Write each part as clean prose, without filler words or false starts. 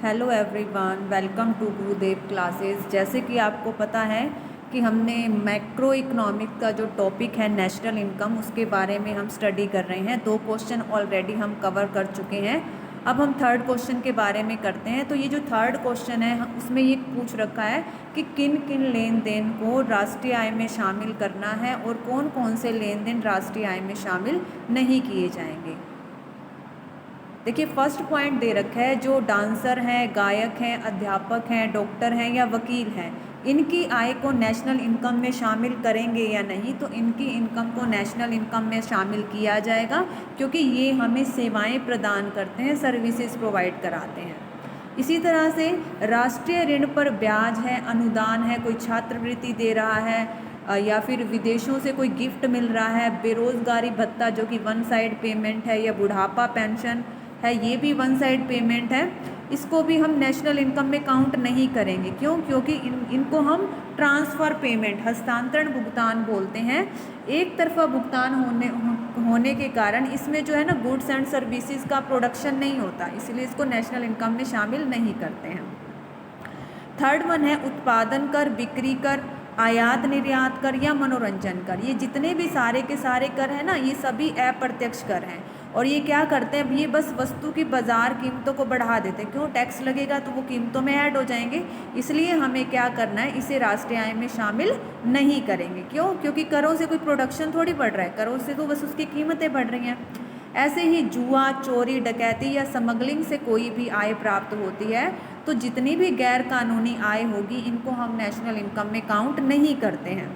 Hello everyone, welcome to Gurudev classes. जैसे कि आपको पता है कि हमने मैक्रो इकोनॉमिक का जो टॉपिक है नेशनल इनकम, उसके बारे में हम स्टडी कर रहे हैं। 2 क्वेश्चन ऑलरेडी हम कवर कर चुके हैं। अब हम थर्ड क्वेश्चन के बारे में करते हैं। तो ये जो थर्ड क्वेश्चन है उसमें ये पूछ रखा है कि किन किन लेन देन को राष्ट्रीय आय में शामिल करना है और कौन कौन से लेन देन राष्ट्रीय आय में शामिल नहीं किए जाएंगे। देखिए, फर्स्ट पॉइंट दे रखा है, जो डांसर हैं, गायक हैं, अध्यापक हैं, डॉक्टर हैं या वकील हैं, इनकी आय को नेशनल इनकम में शामिल करेंगे या नहीं। तो इनकी इनकम को नेशनल इनकम में शामिल किया जाएगा, क्योंकि ये हमें सेवाएं प्रदान करते हैं, सर्विसेज प्रोवाइड कराते हैं। इसी तरह से राष्ट्रीय ऋण पर ब्याज है, अनुदान है, कोई छात्रवृत्ति दे रहा है या फिर विदेशों से कोई गिफ्ट मिल रहा है, बेरोजगारी भत्ता जो कि वन साइड पेमेंट है, या बुढ़ापा पेंशन है, ये भी वन साइड पेमेंट है, इसको भी हम नेशनल इनकम में काउंट नहीं करेंगे। क्यों? क्योंकि इनको हम ट्रांसफ़र पेमेंट, हस्तांतरण भुगतान बोलते हैं। एक तरफा भुगतान होने के कारण इसमें जो है ना गुड्स एंड सर्विसेज का प्रोडक्शन नहीं होता, इसलिए इसको नेशनल इनकम में शामिल नहीं करते हैं। थर्ड वन है उत्पादन कर, बिक्री कर, आयात निर्यात कर या मनोरंजन कर। ये जितने भी सारे के सारे कर हैं ना, ये सभी अप्रत्यक्ष कर हैं। और ये क्या करते हैं, ये बस वस्तु की बाज़ार कीमतों को बढ़ा देते हैं। क्यों? टैक्स लगेगा तो वो कीमतों में ऐड हो जाएंगे, इसलिए हमें क्या करना है, इसे राष्ट्रीय आय में शामिल नहीं करेंगे। क्यों? क्योंकि करों से कोई प्रोडक्शन थोड़ी बढ़ रहा है, करों से तो बस उसकी कीमतें बढ़ रही हैं। ऐसे ही जुआ, चोरी, डकैती या स्मगलिंग से कोई भी आय प्राप्त होती है, तो जितनी भी गैर कानूनी आय होगी, इनको हम नेशनल इनकम में काउंट नहीं करते हैं।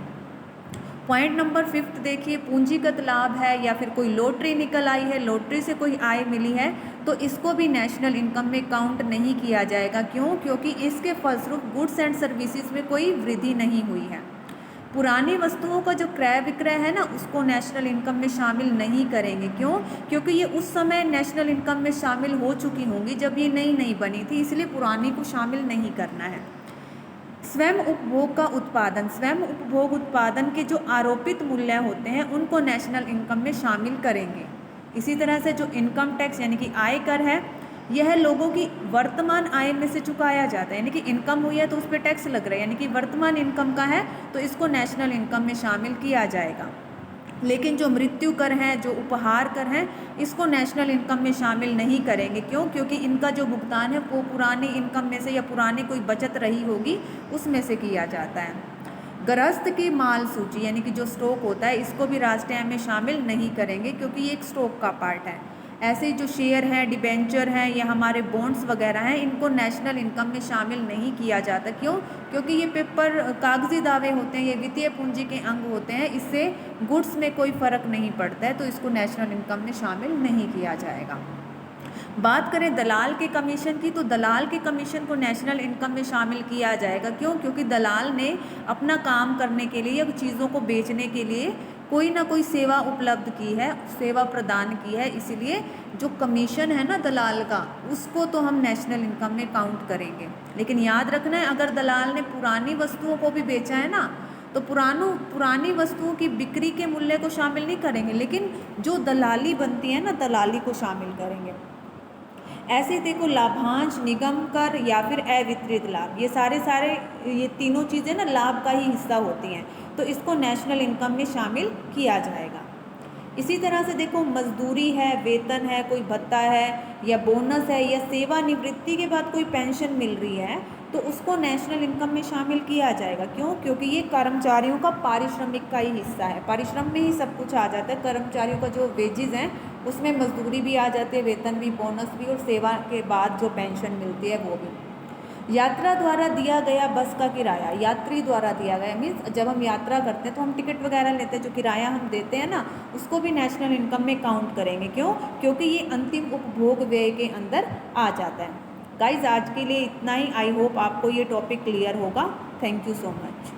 पॉइंट नंबर 5 देखिए, पूंजीगत लाभ है या फिर कोई लॉटरी निकल आई है, लॉटरी से कोई आय मिली है, तो इसको भी नेशनल इनकम में काउंट नहीं किया जाएगा। क्यों? क्योंकि इसके फलस्वरूप गुड्स एंड सर्विसेज में कोई वृद्धि नहीं हुई है। पुरानी वस्तुओं का जो क्रय विक्रय है ना, उसको नेशनल इनकम में शामिल नहीं करेंगे। क्यों? क्योंकि ये उस समय नेशनल इनकम में शामिल हो चुकी होंगी जब ये नई नई बनी थी, इसलिए पुरानी को शामिल नहीं करना है। स्वयं उपभोग का उत्पादन, स्वयं उपभोग उत्पादन के जो आरोपित मूल्य होते हैं, उनको नेशनल इनकम में शामिल करेंगे। इसी तरह से जो इनकम टैक्स यानी कि आयकर है, यह लोगों की वर्तमान आय में से चुकाया जाता है। यानी कि इनकम हुई है तो उस पर टैक्स लग रहा है, यानी कि वर्तमान इनकम का है, तो इसको नेशनल इनकम में शामिल किया जाएगा। लेकिन जो मृत्यु कर हैं, जो उपहार कर हैं, इसको नेशनल इनकम में शामिल नहीं करेंगे। क्यों? क्योंकि इनका जो भुगतान है वो पुरानी इनकम में से या पुरानी कोई बचत रही होगी उसमें से किया जाता है। गृहस्थ की माल सूची यानी कि जो स्टॉक होता है, इसको भी राष्ट्रीय आय में शामिल नहीं करेंगे, क्योंकि ये एक स्टॉक का पार्ट है। ऐसे ही जो शेयर हैं, डिबेंचर हैं या हमारे बॉन्ड्स वगैरह हैं, इनको नेशनल इनकम में शामिल नहीं किया जाता। क्यों? क्योंकि ये पेपर कागजी दावे होते हैं, ये वित्तीय पूंजी के अंग होते हैं, इससे गुड्स में कोई फ़र्क नहीं पड़ता है, तो इसको नेशनल इनकम में शामिल नहीं किया जाएगा। बात करें दलाल के कमीशन की, तो दलाल के कमीशन को नेशनल इनकम में शामिल किया जाएगा। क्यों? क्योंकि दलाल ने अपना काम करने के लिए या चीज़ों को बेचने के लिए कोई ना कोई सेवा उपलब्ध की है, सेवा प्रदान की है, इसीलिए जो कमीशन है ना दलाल का, उसको तो हम नेशनल इनकम में काउंट करेंगे। लेकिन याद रखना है, अगर दलाल ने पुरानी वस्तुओं को भी बेचा है ना, तो पुरानी वस्तुओं की बिक्री के मूल्य को शामिल नहीं करेंगे, लेकिन जो दलाली बनती है ना, दलाली को शामिल करेंगे। ऐसे देखो, लाभांश, निगम कर या फिर अवितरित लाभ, ये सारे ये तीनों चीज़ें ना लाभ का ही हिस्सा होती हैं, तो इसको नेशनल इनकम में शामिल किया जाएगा। इसी तरह से देखो, मजदूरी है, वेतन है, कोई भत्ता है या बोनस है या सेवानिवृत्ति के बाद कोई पेंशन मिल रही है, तो उसको नेशनल इनकम में शामिल किया जाएगा। क्यों? क्योंकि ये कर्मचारियों का पारिश्रमिक का ही हिस्सा है, पारिश्रम में ही सब कुछ आ जाता है। कर्मचारियों का जो वेजेस हैं, उसमें मजदूरी भी आ जाती है, वेतन भी, बोनस भी, और सेवा के बाद जो पेंशन मिलती है वो भी। यात्रा द्वारा दिया गया बस का किराया, यात्री द्वारा दिया गया मीन्स जब हम यात्रा करते हैं तो हम टिकट वगैरह लेते हैं, जो किराया हम देते हैं ना, उसको भी नेशनल इनकम में काउंट करेंगे। क्यों? क्योंकि ये अंतिम उपभोग व्यय के अंदर आ जाता है। गाइज, आज के लिए इतना ही। आई होप आपको ये टॉपिक क्लियर होगा। Thank you so much.